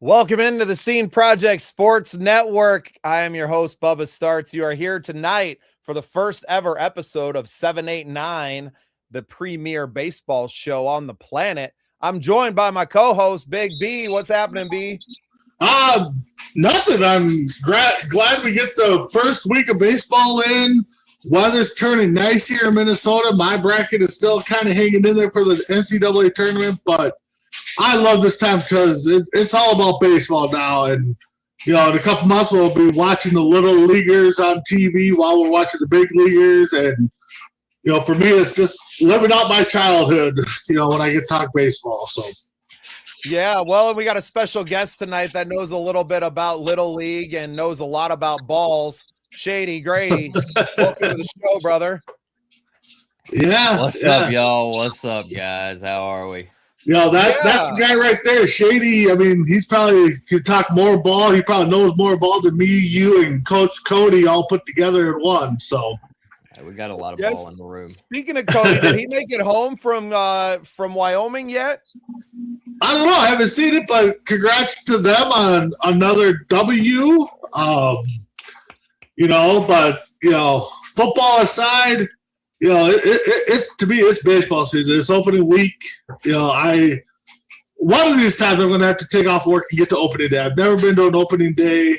Welcome into the Scene Project Sports Network. I am your host, Bubba Startz. You are here tonight for the first ever episode of 789, the premier baseball show on the planet. I'm joined by my co-host, Big B. What's happening, B? Nothing. I'm glad we get the first week of baseball in. Weather's turning nice here in Minnesota. My bracket is still kind of hanging in there for the NCAA tournament, but I love this time because it's all about baseball now. And, in a couple months, we'll be watching the little leaguers on TV while we're watching the big leaguers. And, for me, it's just living out my childhood, when I get to talk baseball. So, yeah, well, we got a special guest tonight that knows a little bit about Little League and knows a lot about balls. Shady Grady, welcome to the show, brother. Yeah. What's up, y'all? What's up, guys? How are we? That's the guy right there, Shady. I mean, he's probably could talk more ball. He probably knows more ball than me, you, and Coach Cody all put together in one. So we got a lot of ball in the room. Speaking of Cody, did he make it home from Wyoming yet? I don't know. I haven't seen it, but congrats to them on another W. Football aside. It's to me, it's baseball season. It's opening week. One of these times I'm going to have to take off work and get to opening day. I've never been to an opening day.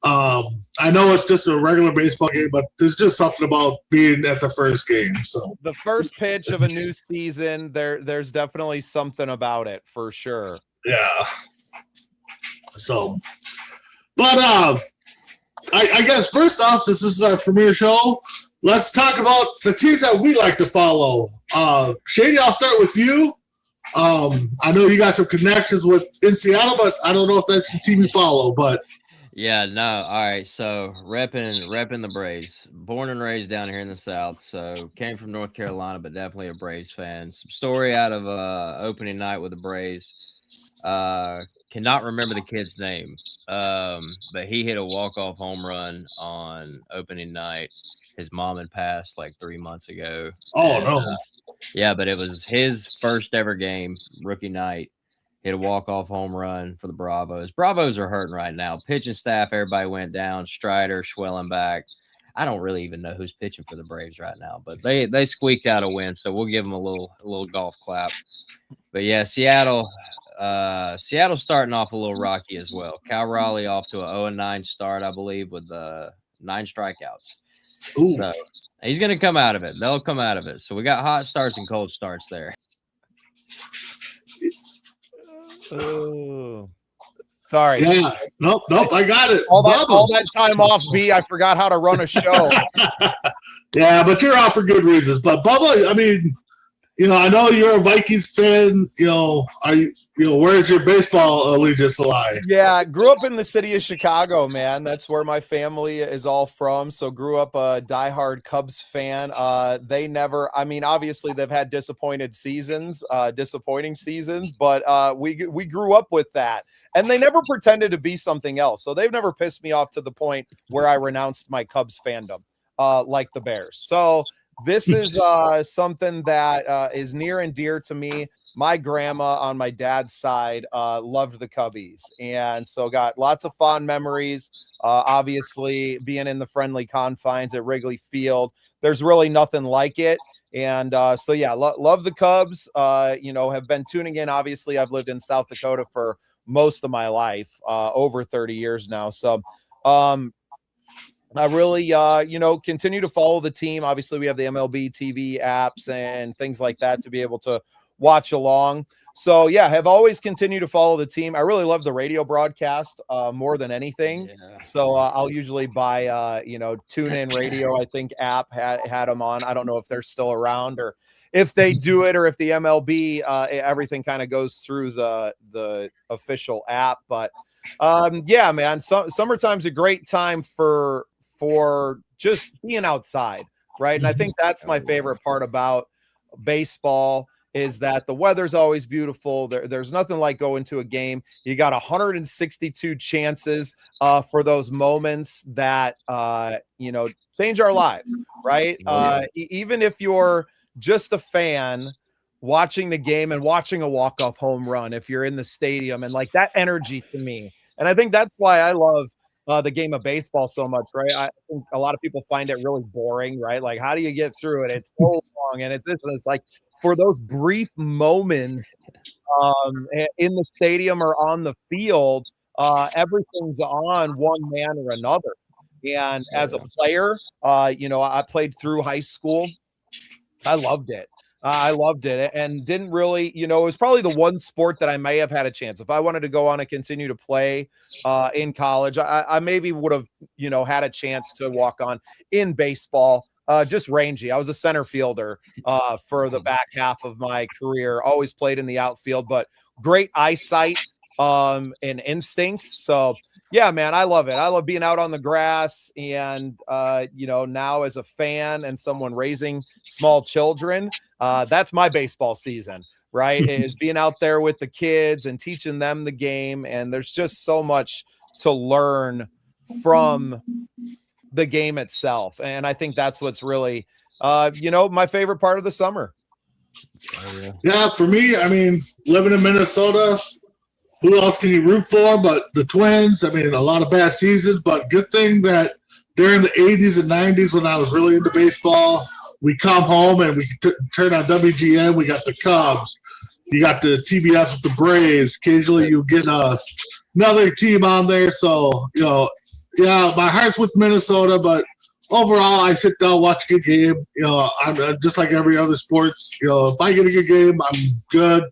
I know it's just a regular baseball game, but there's just something about being at the first game. So the first pitch of a new season, there's definitely something about it for sure. Yeah. So, but I guess first off, since this is our premiere show, let's talk about the teams that we like to follow. Shady, I'll start with you. I know you got some connections in Seattle, but I don't know if that's the team you follow. But yeah, no, all right. So repping the Braves. Born and raised down here in the South. So came from North Carolina, but definitely a Braves fan. Some story out of opening night with the Braves. Cannot remember the kid's name, but he hit a walk-off home run on opening night. His mom had passed like 3 months ago. Oh, no. Yeah, but it was his first ever game, rookie night. Hit a walk-off home run for the Bravos. Bravos are hurting right now. Pitching staff, everybody went down. Strider, Schwellenbach. I don't really even know who's pitching for the Braves right now, but they squeaked out a win, so we'll give them a little golf clap. But yeah, Seattle's starting off a little rocky as well. Cal Raleigh off to a 0-9 start, I believe, with 9 strikeouts. Ooh. So he's going to come out of it. They'll come out of it. So we got hot starts and cold starts there. Oh, sorry. Yeah. Nope. I got it. All that time off, B. I forgot how to run a show. Yeah, but you're out for good reasons. But Bubba, I mean, I know you're a Vikings fan. Where's your baseball allegiance lie? Yeah, I grew up in the city of Chicago, man. That's where my family is all from. So grew up a diehard Cubs fan. Obviously they've had disappointing seasons, but we grew up with that. And they never pretended to be something else. So they've never pissed me off to the point where I renounced my Cubs fandom, like the Bears. So this is something that is near and dear to me. My grandma on my dad's side loved the Cubbies, and so got lots of fond memories. Obviously, being in the friendly confines at Wrigley Field, there's really nothing like it. And love the Cubs. Have been tuning in. Obviously, I've lived in South Dakota for most of my life, over 30 years now. So I really, continue to follow the team. Obviously, we have the MLB TV apps and things like that to be able to watch along. So, yeah, have always continued to follow the team. I really love the radio broadcast more than anything. Yeah. So I'll usually buy, TuneIn Radio, I think, app had them on. I don't know if they're still around or if they do it or if the MLB, everything kind of goes through the official app. But, yeah, man, summertime's a great time for just being outside, right? And I think that's my favorite part about baseball is that the weather's always beautiful. There's nothing like going to a game. You got 162 chances for those moments that, change our lives, right? Even if you're just a fan, watching the game and watching a walk-off home run if you're in the stadium, and like that energy to me. And I think that's why I love the game of baseball so much, right? I think a lot of people find it really boring, right? Like, how do you get through it? It's so long, and it's like for those brief moments in the stadium or on the field, everything's on one man or another. And as a player, I played through high school. I loved it. I loved it and didn't really, it was probably the one sport that I may have had a chance. If I wanted to go on and continue to play in college, I maybe would have, had a chance to walk on in baseball. Just rangy. I was a center fielder for the back half of my career. Always played in the outfield, but great eyesight and instincts. So yeah, man, I love it. I love being out on the grass, and now as a fan and someone raising small children, that's my baseball season, right? Is being out there with the kids and teaching them the game. And there's just so much to learn from the game itself. And I think that's what's really, my favorite part of the summer. Yeah, for me, I mean, living in Minnesota, who else can you root for but the Twins? I mean, a lot of bad seasons, but good thing that during the 80s and 90s when I was really into baseball, we come home and we turn on WGN. We got the Cubs. You got the TBS with the Braves. Occasionally you get another team on there. So, yeah, my heart's with Minnesota, but overall, I sit down, watch a good game. I'm just like every other sports. If I get a good game, I'm good.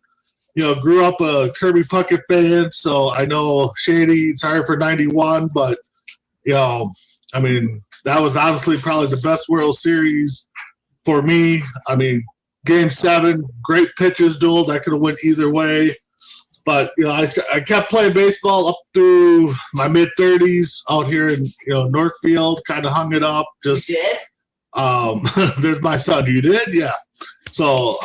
Grew up a Kirby Puckett fan, so I know Shady, sorry for 91, but, I mean, that was honestly probably the best World Series for me. I mean, Game 7, great pitchers duel. That could have went either way. But, I kept playing baseball up through my mid-30s out here in, Northfield, kind of hung it up. Just, you did? There's my son. You did? Yeah. So,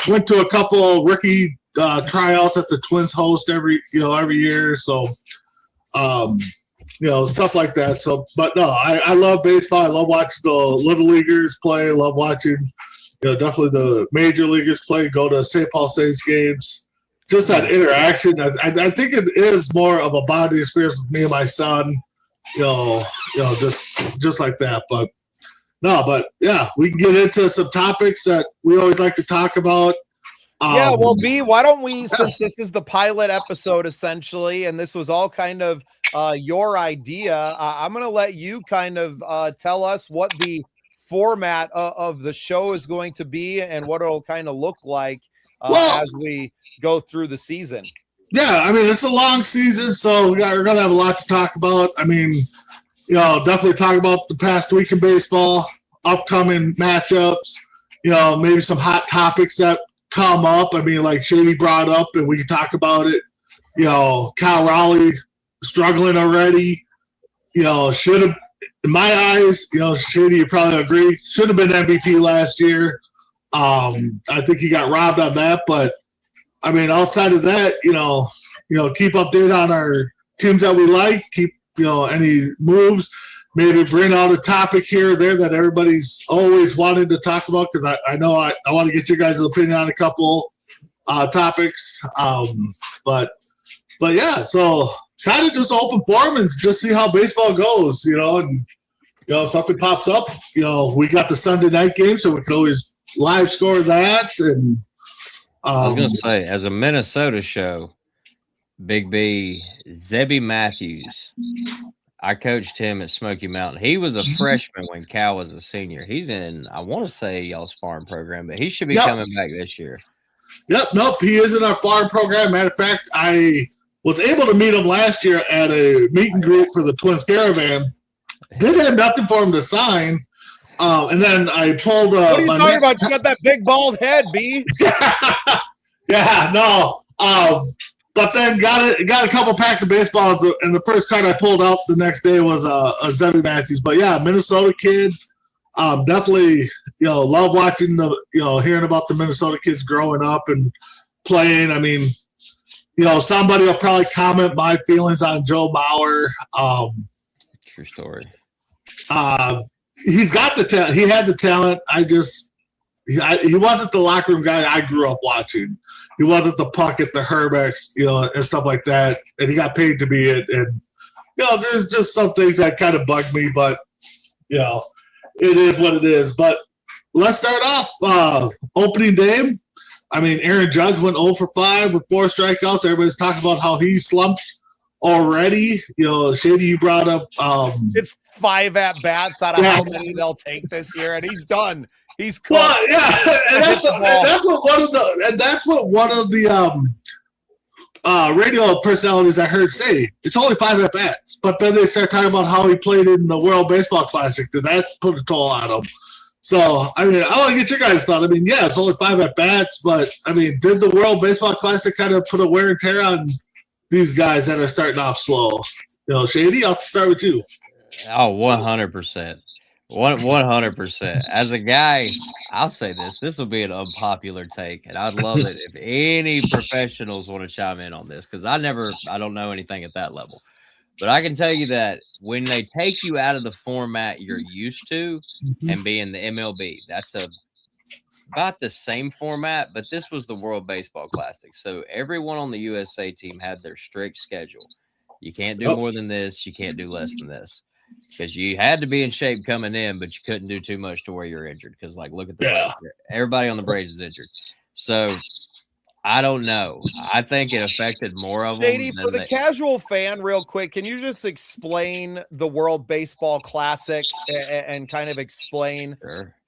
went to a couple rookie tryouts that the Twins host every year. So, stuff like that. So, but no, I love baseball. I love watching the little leaguers play. I love watching, definitely the major leaguers play, go to St. Paul Saints games. Just that interaction. I think it is more of a bonding experience with me and my son, just like that. But no, but yeah, we can get into some topics that we always like to talk about. Yeah, well, B, why don't we, since this is the pilot episode essentially, and this was all kind of your idea, I'm going to let you kind of tell us what the format of the show is going to be and what it'll kind of look like as we go through the season. Yeah, I mean, it's a long season, so we're going to have a lot to talk about. I mean, definitely talk about the past week in baseball, upcoming matchups, maybe some hot topics that come up. I mean, like Shady brought up, and we can talk about it. Kyle Raleigh struggling already. Should have, in my eyes, Shady, you probably agree, should have been MVP last year. I think he got robbed on that, but I mean, outside of that, keep updated on our teams that we like. Keep any moves. Maybe bring out a topic here or there that everybody's always wanted to talk about, because I know I want to get your guys' opinion on a couple topics. But yeah, so kind of just open forum and just see how baseball goes, and if something pops up, we got the Sunday night game, so we can always live score that. And I was going to say, as a Minnesota show, Big B, Zebby Matthews, I coached him at Smoky Mountain. He was a freshman when Cal was a senior. He's in, I want to say, y'all's farm program, but he should be coming back this year. Yep, nope, he is in our farm program. Matter of fact, I was able to meet him last year at a meet and greet for the Twins Caravan. Didn't have nothing for him to sign. And then I pulled what are you talking about? You got that big bald head, B. Yeah, no. But then got a couple packs of baseballs, and the first card I pulled out the next day was a Zebby Matthews. But yeah, Minnesota kid. Definitely, love watching hearing about the Minnesota kids growing up and playing. I mean, somebody will probably comment my feelings on Joe Mauer. True story. He's got the talent. He had the talent. I just he wasn't the locker room guy I grew up watching. He wasn't the Puckett, the Herbex, and stuff like that. And he got paid to be it. And there's just some things that kind of bug me, but it is what it is. But let's start off opening day. I mean, Aaron Judge went 0 for 5 with 4 strikeouts. Everybody's talking about how he slumped already. Shady, you brought up. It's 5 at bats out of how many they'll take this year, and he's done. He's cooked. Well, yeah, and that's what one of the radio personalities I heard say. It's only 5 at bats, but then they start talking about how he played in the World Baseball Classic. Did that put a toll on him? So, I mean, I want to get your guys' thought. I mean, yeah, it's only 5 at bats, but I mean, did the World Baseball Classic kind of put a wear and tear on these guys that are starting off slow? Shady, I'll start with you. Oh, 100%. 100%. As a guy, I'll say this will be an unpopular take, and I'd love it if any professionals want to chime in on this, because I don't know anything at that level. But I can tell you that when they take you out of the format you're used to and be in the MLB, that's about the same format, but this was the World Baseball Classic. So everyone on the USA team had their strict schedule. You can't do more than this. You can't do less than this. Because you had to be in shape coming in, but you couldn't do too much to where you're injured. Because, look at the Braves. Everybody on the Braves is injured. So I don't know. I think it affected more of Shady, them. for the casual fan, real quick, can you just explain the World Baseball Classic and kind of explain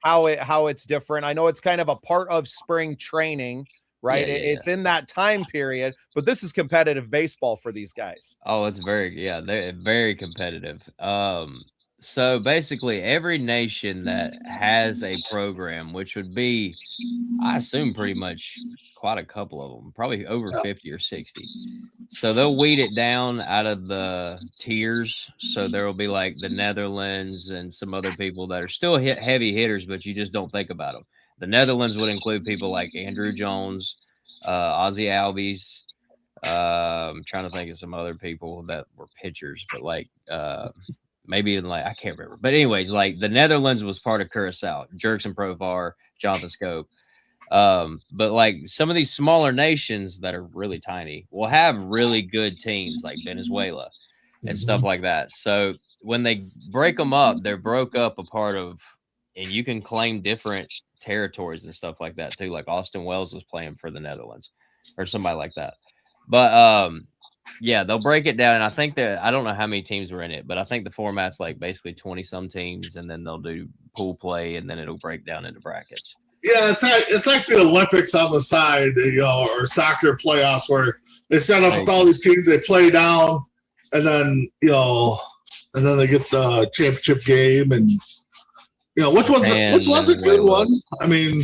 how it's different? I know it's kind of a part of spring training, right? It's in that time period, but this is competitive baseball for these guys. Oh, it's they're very competitive. So basically every nation that has a program, which would be, I assume, pretty much quite a couple of them, probably over 50 or 60. So they'll weed it down out of the tiers. So there will be like the Netherlands and some other people that are still heavy hitters, but you just don't think about them. The Netherlands would include people like Andrew Jones, Ozzie Albies. I'm trying to think of some other people that were pitchers, but maybe even I can't remember. But anyways, the Netherlands was part of Curacao, Jerkson Profar, Jonathan Scope. But some of these smaller nations that are really tiny will have really good teams like Venezuela and stuff like that. So when they break them up, they're broke up a part of, and you can claim different territories and stuff like that too. Like Austin Wells was playing for the Netherlands or somebody like that. But they'll break it down. And I think that, I don't know how many teams were in it, but I think the format's basically 20 some teams, and then they'll do pool play, and then it'll break down into brackets. Yeah, it's like the Olympics on the side, or soccer playoffs where they start off with all these teams, they play down, and then and then they get the championship game, and which one's a good one? I mean,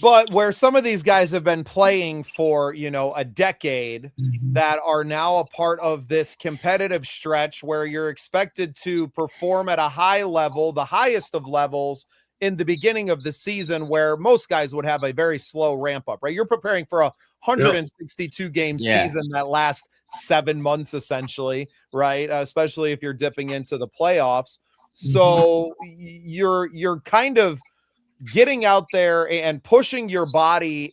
But where some of these guys have been playing for, a decade, that are now a part of this competitive stretch where you're expected to perform at a high level, the highest of levels in the beginning of the season, where most guys would have a very slow ramp up, right? You're preparing for a 162 game season that lasts 7 months essentially, right? Especially if you're dipping into the playoffs. So you're kind of getting out there and pushing your body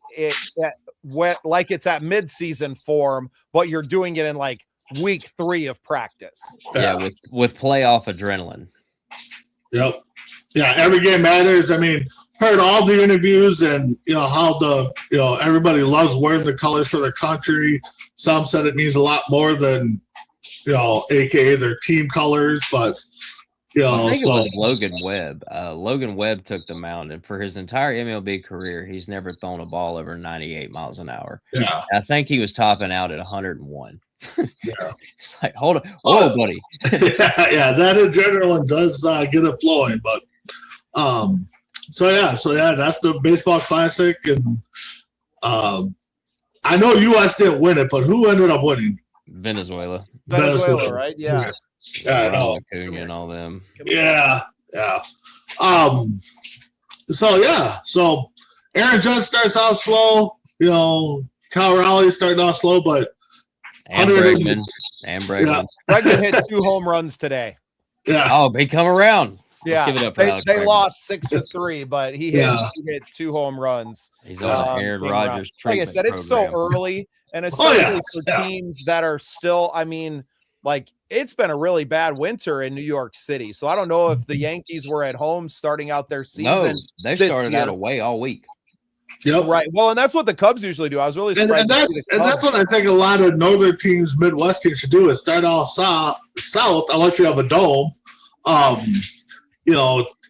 like it's at mid-season form, but you're doing it in week 3 of practice. Yeah, with playoff adrenaline. Yep. Yeah, every game matters. I mean, heard all the interviews, and how everybody loves wearing the colors for their country. Some said it means a lot more than aka their team colors, but I think it was Logan Webb. Logan Webb took the mound, and for his entire MLB career, he's never thrown a ball over 98 miles an hour. Yeah, I think he was topping out at 101. Yeah, it's hold on, whoa, buddy. yeah, that adrenaline does get it flowing. But so that's the baseball classic, and I know U.S. didn't win it, but who ended up winning? Venezuela, right? Yeah. Yeah, I know. Acuna and all them. Yeah. So Aaron Judge starts off slow. Kyle Raleigh starting off slow, but Bregman. Bregman hit 2 home runs today. Yeah. Oh, he come around. Yeah, give it up for Alex they Bregman. lost 6-3, but he hit 2 home runs. He's on the Aaron Rodgers like I treatment said, it's so program. early, and especially for teams that are still. I mean, like it's been a really bad winter in New York City, so I don't know if the Yankees were at home starting out their season. No, they started out away all week. Yep. Right. Well, and that's what the Cubs usually do. I was really surprised. And that's what I think a lot of northern teams, Midwest teams should do is start off south unless you have a dome.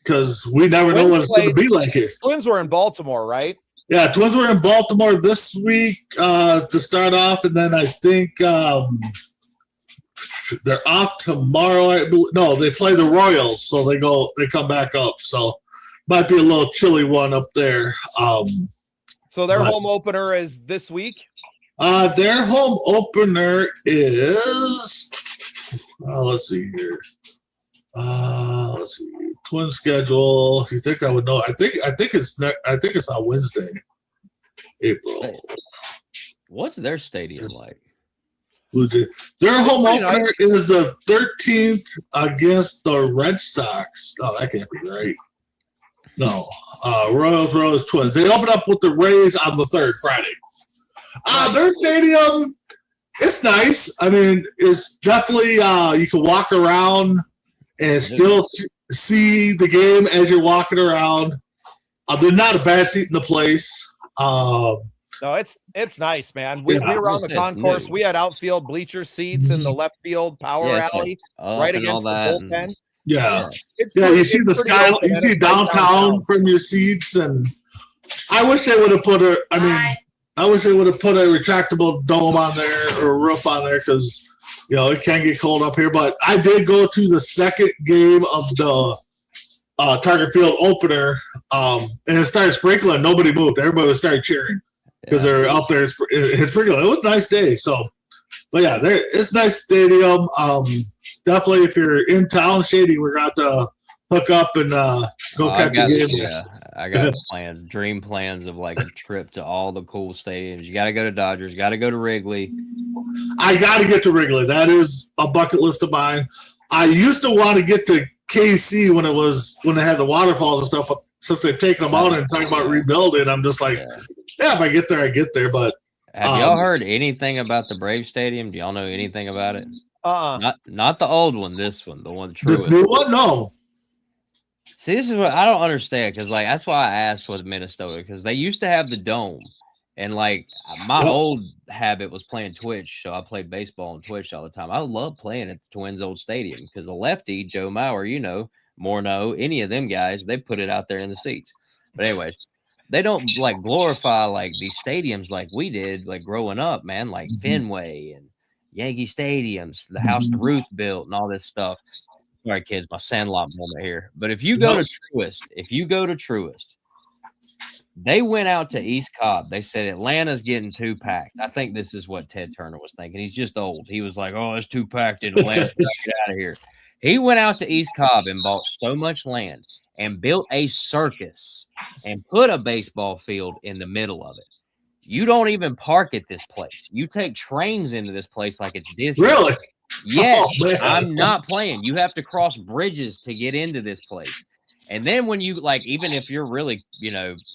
Because we never know what it's going to be like here. Twins were in Baltimore, right? Yeah, Twins were in Baltimore this week to start off, and then I think they're off tomorrow. No, they play the Royals, so they come back up. So might be a little chilly one up there. So their home opener is this week? Their home opener is let's see here. Let's see. Twin schedule. You think I would know? I think it's on Wednesday, April. What's their stadium like? Their home opener is the 13th against the Red Sox. No, that can't be right. No, Royals, Twins. They open up with the Rays on the 3rd, Friday. Their stadium, it's nice. I mean, it's definitely you can walk around and still see the game as you're walking around. There's not a bad seat in the place. No, it's nice, man. We were on the concourse. We had outfield bleacher seats in the left field power alley right against the bullpen. Yeah. You see the sky. You see downtown from your seats, and I wish they would have put a retractable dome on there or a roof on there because it can get cold up here. But I did go to the second game of the Target Field opener, and it started sprinkling. Nobody moved. Everybody started cheering because they're out there. It's sprinkling. It was a nice day. So, but yeah, it's a nice stadium. Definitely, if you're in town, Shady, we're going to hook up and go catch the game. Yeah, I got dream plans of like a trip to all the cool stadiums. You got to go to Dodgers, got to go to Wrigley. I got to get to Wrigley. That is a bucket list of mine. I used to want to get to KC when they had the waterfalls and stuff. But since they've taken them out and talking about rebuilding, I'm just like, if I get there, I get there. But have y'all heard anything about the Brave Stadium? Do y'all know anything about it? Not the old one. This one, the one true. The new one, no. See, this is what I don't understand because, like, that's why I asked with Minnesota because they used to have the dome, and like my old habit was playing Twitch, so I played baseball on Twitch all the time. I love playing at the Twins' old stadium because the lefty Joe Mauer, Morneau, any of them guys, they put it out there in the seats. But anyways, they don't like glorify like these stadiums like we did, like growing up, man, like Fenway and Yankee stadiums, the house the Ruth built, and all this stuff. Sorry, kids, my Sandlot moment here. But if you go to Truist, they went out to East Cobb. They said Atlanta's getting too packed. I think this is what Ted Turner was thinking. He's just old. He was like, "Oh, it's too packed in Atlanta. Get out of here." He went out to East Cobb and bought so much land and built a circus and put a baseball field in the middle of it. You don't even park at this place. You take trains into this place like it's Disney. Really? Yes, I'm not playing. You have to cross bridges to get into this place. And then when you even if you're really,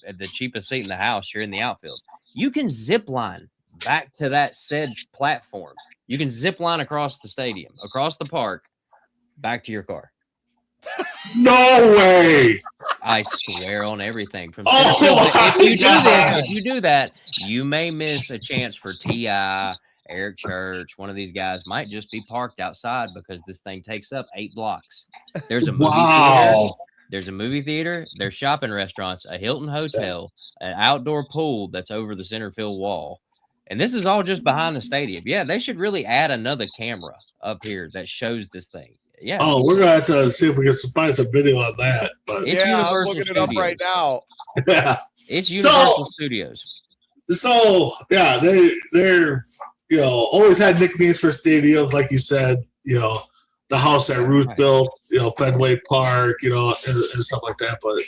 at the cheapest seat in the house, you're in the outfield, you can zip line back to that said platform. You can zip line across the stadium, across the park, back to your car. No way. I swear on everything. If you do that, you may miss a chance for T.I., Eric Church. One of these guys might just be parked outside because this thing takes up 8 blocks. There's a movie theater. There's a movie theater. There's shopping restaurants, a Hilton hotel, an outdoor pool that's over the center field wall. And this is all just behind the stadium. Yeah, they should really add another camera up here that shows this thing. Yeah. Oh, we're gonna have to see if we can find some video on that. But it's Universal I'm looking Studios. it up right now. Yeah, it's Universal Studios. So yeah, they're always had nicknames for stadiums, like you said. The house that Ruth built, Fenway Park, and stuff like that. But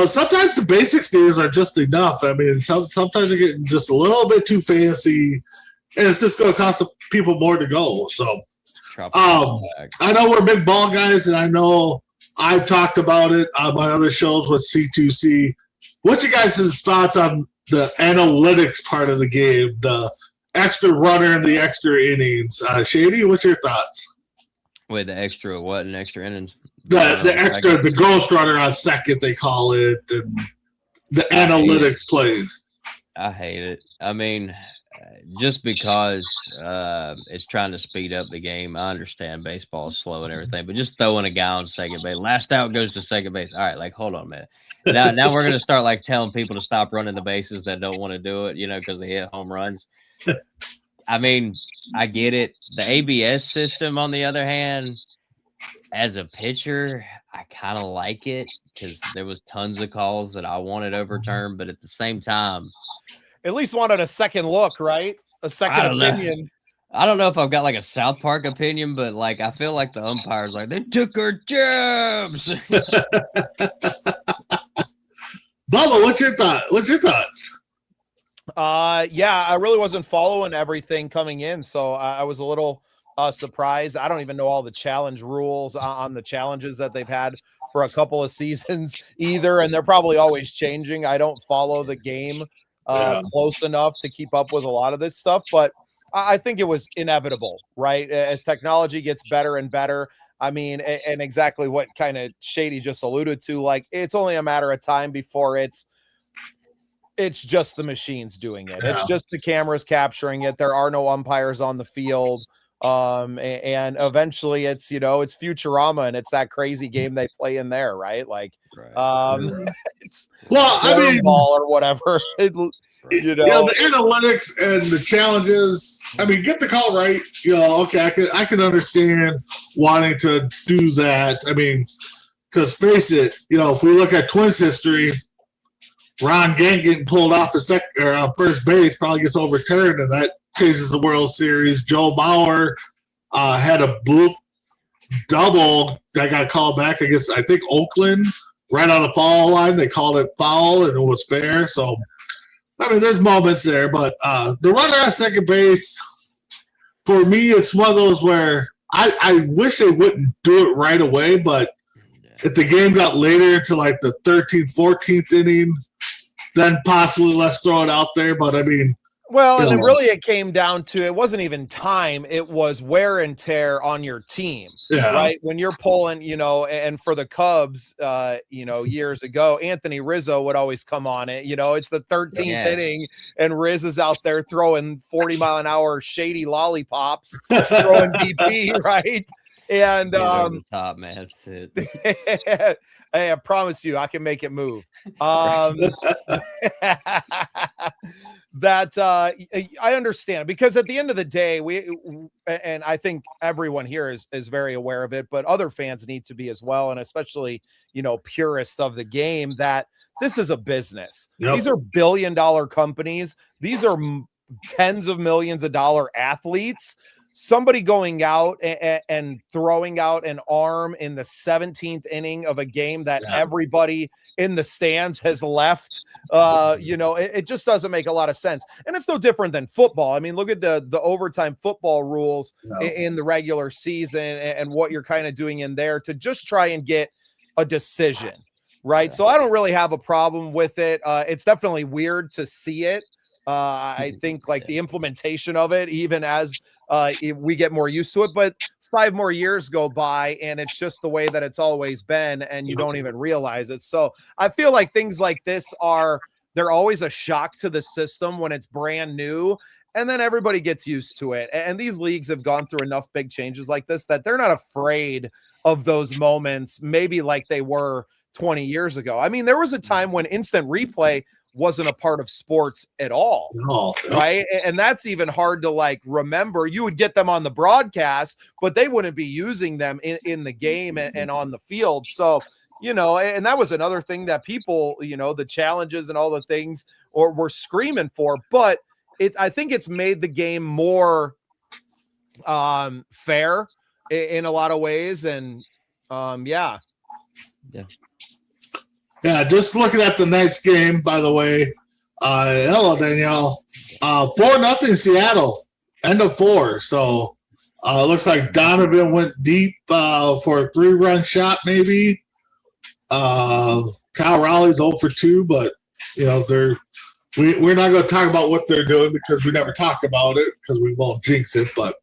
sometimes the basic stadiums are just enough. I mean, sometimes they're getting just a little bit too fancy, and it's just going to cost the people more to go. So. I know we're big ball guys, and I know I've talked about it on my other shows with C2C. What's your guys' thoughts on the analytics part of the game, the extra runner and the extra innings? Shady, what's your thoughts? With the extra what and extra innings? The ghost runner on second, they call it, and the analytics plays. I hate it. I mean, just because it's trying to speed up the game. I understand baseball is slow and everything, but just throwing a guy on second base, last out goes to second base. All right, like hold on a minute. Now we're gonna start like telling people to stop running the bases that don't want to do it, because they hit home runs. I mean, I get it. The ABS system, on the other hand, as a pitcher, I kind of like it because there was tons of calls that I wanted overturned, but at the same time, at least wanted a second look, right? A second opinion. I don't know if I've got like a South Park opinion, but like I feel like the umpires like they took our jabs. Bubba, what's your thought? Yeah, I really wasn't following everything coming in, so I was a little surprised. I don't even know all the challenge rules on the challenges that they've had for a couple of seasons either, and they're probably always changing. I don't follow the game close enough to keep up with a lot of this stuff, but I think it was inevitable, right? As technology gets better and better. I mean, and exactly what kind of Shady just alluded to, like it's only a matter of time before it's just the machines doing it. Yeah. It's just the cameras capturing it. There are no umpires on the field. And eventually it's, it's Futurama and it's that crazy game they play in there, right? Like, it's ball or whatever. The analytics and the challenges. I mean, get the call right. Okay, I can understand wanting to do that. I mean, because face it, if we look at Twins history, Ron Gang getting pulled off the first base probably gets overturned, and that changes the World Series. Joe Bauer had a bloop double that got called back against, I think, Oakland, right on the foul line. They called it foul, and it was fair. So, I mean, there's moments there. But the runner at second base, for me, it's one of those where I wish they wouldn't do it right away, but if the game got later to like the 13th, 14th inning, then possibly let's throw it out there. But I mean, well, and it came down to, it wasn't even time. It was wear and tear on your team, right? When you're pulling, and for the Cubs, years ago, Anthony Rizzo would always come on it. It's the 13th inning and Riz is out there throwing 40-mile-an-hour shady lollipops, throwing BP, right? And top, man, that's it. Hey, I promise you, I can make it move. That I understand, because at the end of the day, and I think everyone here is very aware of it, but other fans need to be as well, and especially purists of the game, that this is a business. Yep. These are billion-dollar companies. These are tens of millions of dollar athletes. Somebody going out and throwing out an arm in the 17th inning of a game that everybody in the stands has left, it just doesn't make a lot of sense. And it's no different than football. I mean, look at the overtime football rules in the regular season and what you're kind of doing in there to just try and get a decision, right? So I don't really have a problem with it. It's definitely weird to see it. I think like the implementation of it, even as we get more used to it, but 5 more years go by and it's just the way that it's always been, and you don't even realize it. So I feel like things like this they're always a shock to the system when it's brand new, and then everybody gets used to it. And these leagues have gone through enough big changes like this that they're not afraid of those moments, maybe like they were 20 years ago. I mean, there was a time when instant replay wasn't a part of sports at all, right? And that's even hard to like remember. You would get them on the broadcast, but they wouldn't be using them in the game and on the field. So, and that was another thing that people, the challenges and all the things were screaming for. But I think it's made the game more fair in a lot of ways. And Yeah, just looking at the Knights game, by the way. Hello, Danielle. 4-0 Seattle, end of 4. So looks like Donovan went deep for a 3-run shot, maybe. Kyle Rowley's 0 for 2, but we're not going to talk about what they're doing because we never talk about it because we won't jinx it. But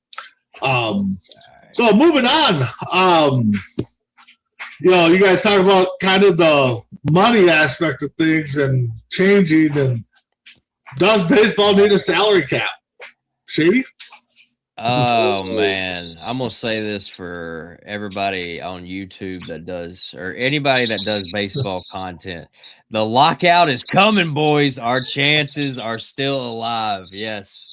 so moving on, you guys talk about kind of the money aspect of things and changing. And does baseball need a salary cap? Shady? Oh man, I'm gonna say this for everybody on YouTube that does, or anybody that does baseball content. The lockout is coming, boys. Our chances are still alive. Yes.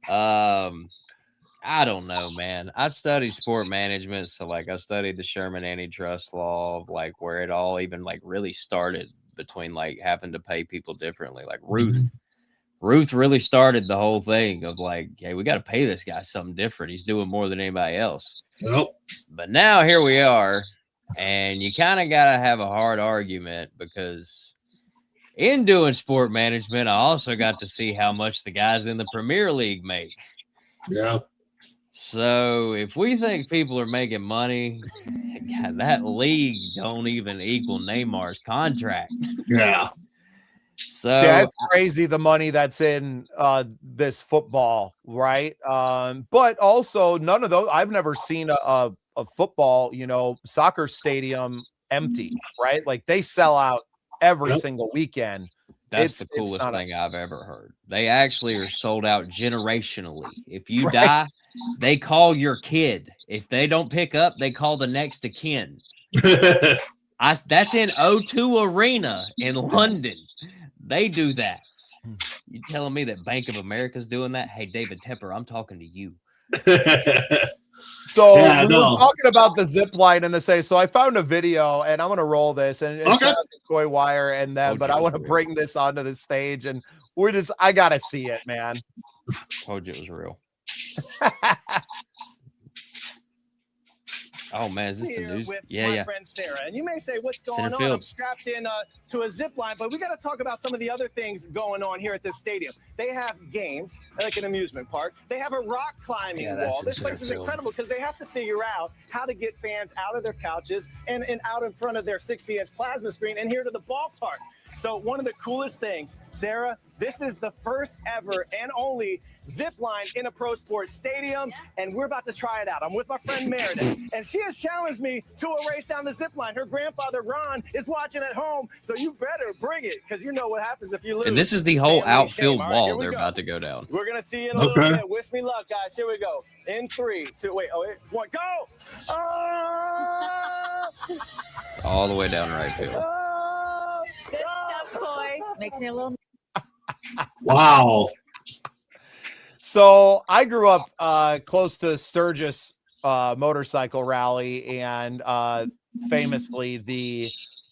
I don't know, man. I studied sport management, so like I studied the Sherman antitrust law, like where it all even like really started between like having to pay people differently. Like Ruth really started the whole thing of like, hey, we got to pay this guy something different. He's doing more than anybody else. Yep. But now here we are, and you kind of got to have a hard argument because in doing sport management, I also got to see how much the guys in the Premier League make. Yeah. So if we think people are making money, God, that league don't even equal Neymar's contract. Yeah. So yeah, it's crazy the money that's in this football, right? But also none of those. I've never seen a football, soccer stadium empty, right? Like they sell out every single weekend. That's the coolest thing I've ever heard. They actually are sold out generationally. If you die, they call your kid. If they don't pick up, they call the next of kin. That's in O2 Arena in London. They do that. You telling me that Bank of America's doing that? Hey, David Tepper, I'm talking to you. So we were talking about the zip line and so I found a video and I'm going to roll this and shout out to Coy Wire and them, but I want to bring this onto the stage and I got to see it, man. Told you it was real. Oh man, is this the news? With my friend Sarah, and you may say, "What's going on?" I'm strapped in to a zip line, but we got to talk about some of the other things going on here at this stadium. They have games like an amusement park. They have a rock climbing wall. This place is incredible because they have to figure out how to get fans out of their couches and out in front of their 60-inch plasma screen and here to the ballpark. So one of the coolest things, Sarah, this is the first ever and only zip line in a pro sports stadium, and we're about to try it out. I'm with my friend Meredith, and she has challenged me to a race down the zip line. Her grandfather, Ron, is watching at home, so you better bring it, because you know what happens if you lose. And this is the whole outfield wall they're about to go down. We're going to see you in a little bit. Wish me luck, guys. Here we go. In 3, 2, 1, go! All the way down right field. Good stuff, Coy. Makes me a little. Wow. So I grew up close to Sturgis motorcycle rally and famously the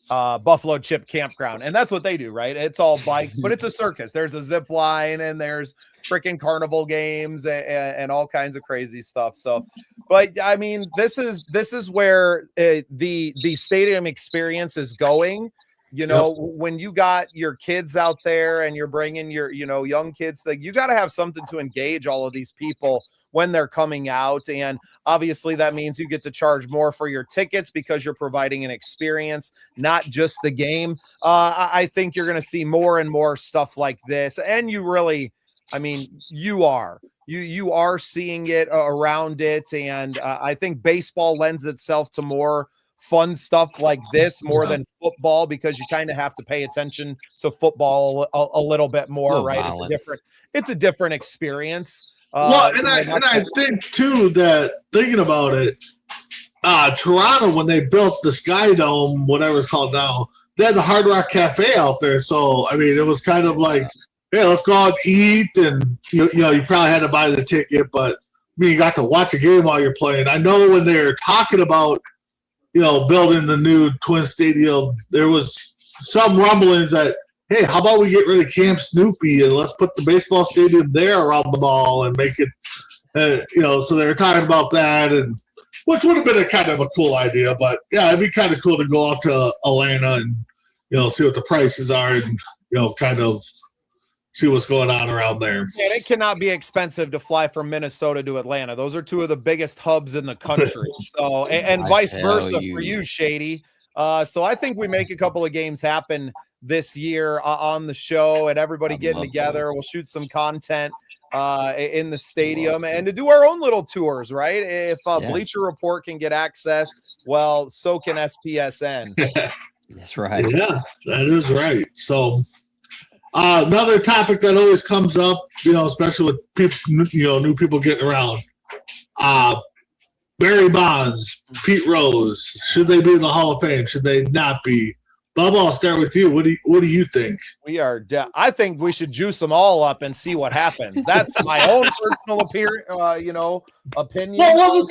Buffalo Chip Campground. And that's what they do, right? It's all bikes, but it's a circus. There's a zip line and there's freaking carnival games and all kinds of crazy stuff. So, but I mean, this is where the stadium experience is going. When you got your kids out there and you're bringing your, young kids, you got to have something to engage all of these people when they're coming out. And obviously that means you get to charge more for your tickets because you're providing an experience, not just the game. I think you're going to see more and more stuff like this. And you really, you are seeing it around it. And I think baseball lends itself to more fun stuff like this more than football because you kind of have to pay attention to football a little bit more, right? Violent. It's a different experience. I think too that thinking about it, Toronto, when they built the Sky Dome, whatever it's called now, they had the Hard Rock Cafe out there. So it was kind of like, hey, let's go out and eat, and you probably had to buy the ticket, but you got to watch a game while you're playing. I know when they're talking about building the new Twin Stadium, there was some rumblings that, hey, how about we get rid of Camp Snoopy and let's put the baseball stadium there around the ball and make it, so they were talking about that, and which would have been a kind of a cool idea. But yeah, it'd be kind of cool to go out to Atlanta and, see what the prices are and, kind of see what's going on around there. And it cannot be expensive to fly from Minnesota to Atlanta. Those are two of the biggest hubs in the country. So, and vice versa for you, Shady. So I think we make a couple of games happen this year on the show and everybody getting together. We'll shoot some content in the stadium and to do our own little tours, right? If Bleacher Report can get access, well, so can SPSN. That's right. Yeah, that is right. So another topic that always comes up, especially with people, new people getting around. Barry Bonds, Pete Rose, should they be in the Hall of Fame? Should they not be? Bubba, I'll start with you. What do you think? We are. I think we should juice them all up and see what happens. That's my own personal opinion. Well, the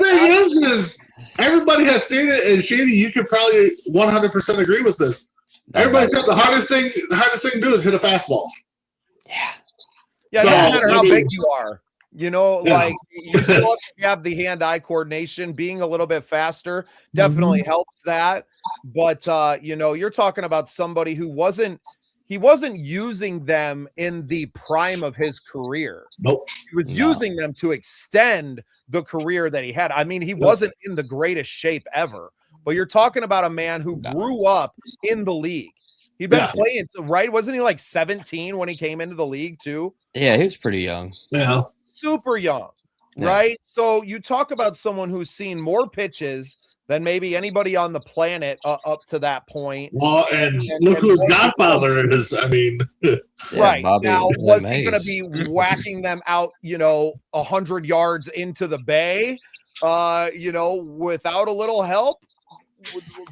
thing is everybody has seen it, and Shady, you could probably 100% agree with this. Everybody said the hardest thing to do is hit a fastball. Yeah. Yeah, so, no matter how big you are. Like you still have the hand-eye coordination. Being a little bit faster definitely helps that. But you're talking about somebody who wasn't using them in the prime of his career. Nope. He was using them to extend the career that he had. I mean, he wasn't in the greatest shape ever. But you're talking about a man who grew up in the league. He'd been playing, right? Wasn't he like 17 when he came into the league too? Yeah, he was pretty young. Yeah. Super young, right? So you talk about someone who's seen more pitches than maybe anybody on the planet up to that point. Well, and look who his godfather is. I mean, right. Bobby Now, was he going to be whacking them out, 100 yards into the bay, without a little help?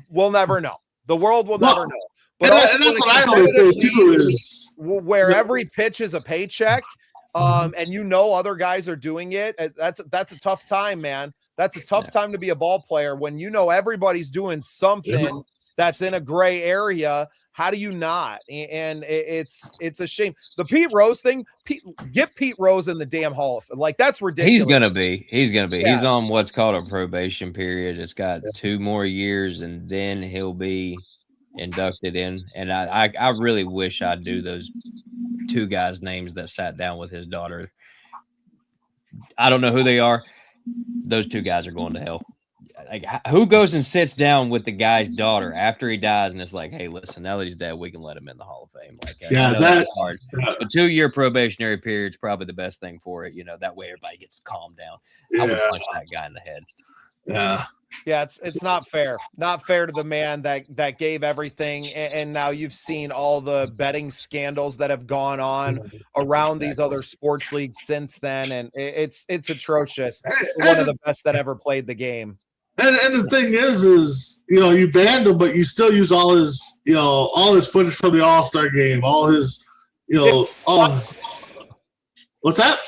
We'll never know. The world will never know. But and that's what I always say too is where every pitch is a paycheck. And other guys are doing it. That's a tough time, man. That's a tough time to be a ball player when everybody's doing something that's in a gray area. How do you not? And it's a shame. The Pete Rose thing. Get Pete Rose in the damn Hall of Fame. Like that's ridiculous. He's gonna be. Yeah. He's on what's called a probation period. It's got 2 more years, and then he'll be inducted in. And I really wish I'd do those 2 guys' names that sat down with his daughter. I don't know who they are. Those 2 guys are going to hell. Like, who goes and sits down with the guy's daughter after he dies and it's like, hey, listen, now that he's dead, we can let him in the Hall of Fame. Like, that's hard. A 2-year probationary period is probably the best thing for it. That way everybody gets to calm down. I would punch that guy in the head. Yeah. Yeah, it's not fair. Not fair to the man that gave everything. And now you've seen all the betting scandals that have gone on around these other sports leagues since then. And it's atrocious. One of the best that ever played the game. And the thing is, you banned him, but you still use all his footage from the All-Star game, all his, what's that?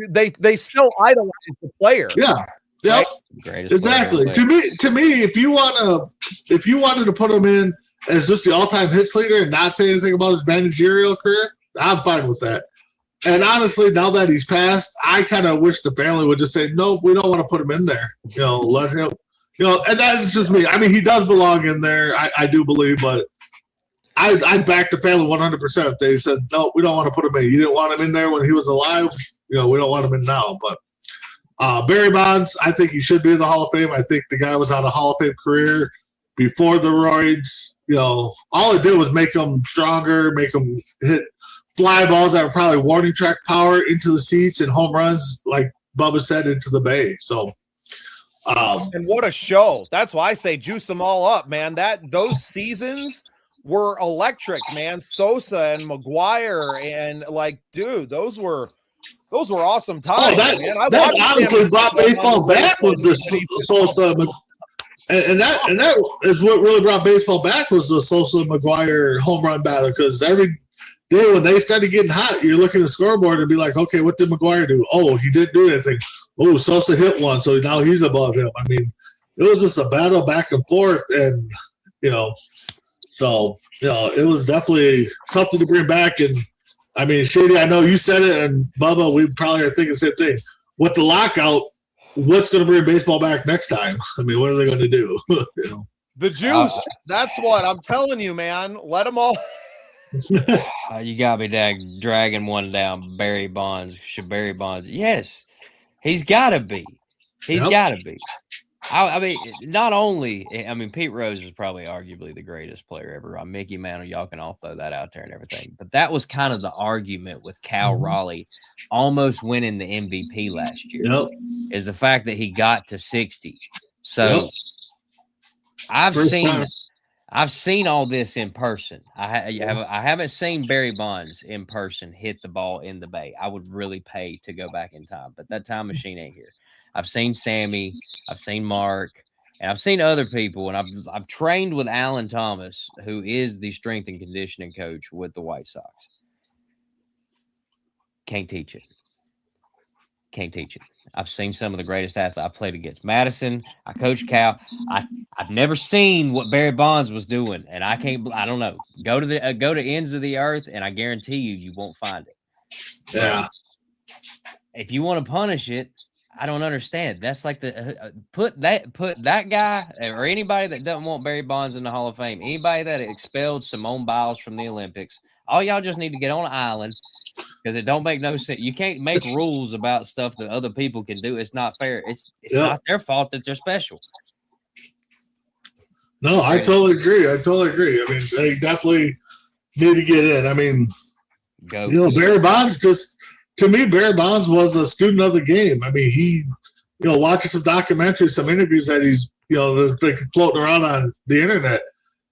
They still idolize the player. Yeah. Yep. Exactly. To me, if you wanted to put him in as just the all-time hits leader and not say anything about his managerial career, I'm fine with that. And honestly, now that he's passed, I kind of wish the family would just say, no, we don't want to put him in there. Let him. And that's just me. I mean, he does belong in there. I do believe, but I'd back the family 100% if they said, no, we don't want to put him in. You didn't want him in there when he was alive. We don't want him in now, but. Barry Bonds, I think he should be in the Hall of Fame. I think the guy was on a Hall of Fame career before the roids. All it did was make him stronger, make him hit fly balls that were probably warning track power into the seats and home runs, like Bubba said, into the bay. So, and what a show! That's why I say juice them all up, man. Those seasons were electric, man. Sosa and McGuire and dude, those were awesome times, man. That honestly brought baseball back was the Sosa, and that is what really brought baseball back was the Sosa McGuire home run battle. Because every day when they started getting hot, you look at the scoreboard and be like, okay, what did McGuire do? Oh, he didn't do anything. Oh, Sosa hit one, so now he's above him. I mean, it was just a battle back and forth, and so it was definitely something to bring back. And I mean, Shady, I know you said it, and Bubba, we probably are thinking the same thing. With the lockout, what's going to bring baseball back next time? I mean, what are they going to do? The juice. That's what I'm telling you, man. Let them all. You got me dragging one down. Barry Bonds. Should Barry Bonds? Yes, he's got to be. He's got to be. I mean, not only, I mean, Pete Rose is probably arguably the greatest player ever. Mickey Mantle, y'all can all throw that out there and everything. But that was kind of the argument with Cal Raleigh almost winning the MVP last year. Yep. Is the fact that he got to 60. So Yep. I've seen all this in person. I haven't seen Barry Bonds in person hit the ball in the bay. I would really pay to go back in time, but that time machine ain't here. I've seen Sammy, I've seen Mark, and I've seen other people, and I've trained with Alan Thomas, who is the strength and conditioning coach with the White Sox. Can't teach it. Can't teach it. I've seen some of the greatest athletes. I played against Madison. I coached Cal. I've never seen what Barry Bonds was doing, and I don't know. Go to ends of the earth, and I guarantee you won't find it. Yeah. If you want to punish it, I don't understand. That's like put that guy or anybody that doesn't want Barry Bonds in the Hall of Fame, anybody that expelled Simone Biles from the Olympics, all y'all just need to get on an island. Because it don't make no sense. You can't make rules about stuff that other people can do. It's not fair. It's not their fault that they're special. No, I totally agree. I mean, they definitely need to get in. I mean, Barry Bonds to me, Barry Bonds was a student of the game. I mean, he, watching some documentaries, some interviews that he's, been floating around on the internet.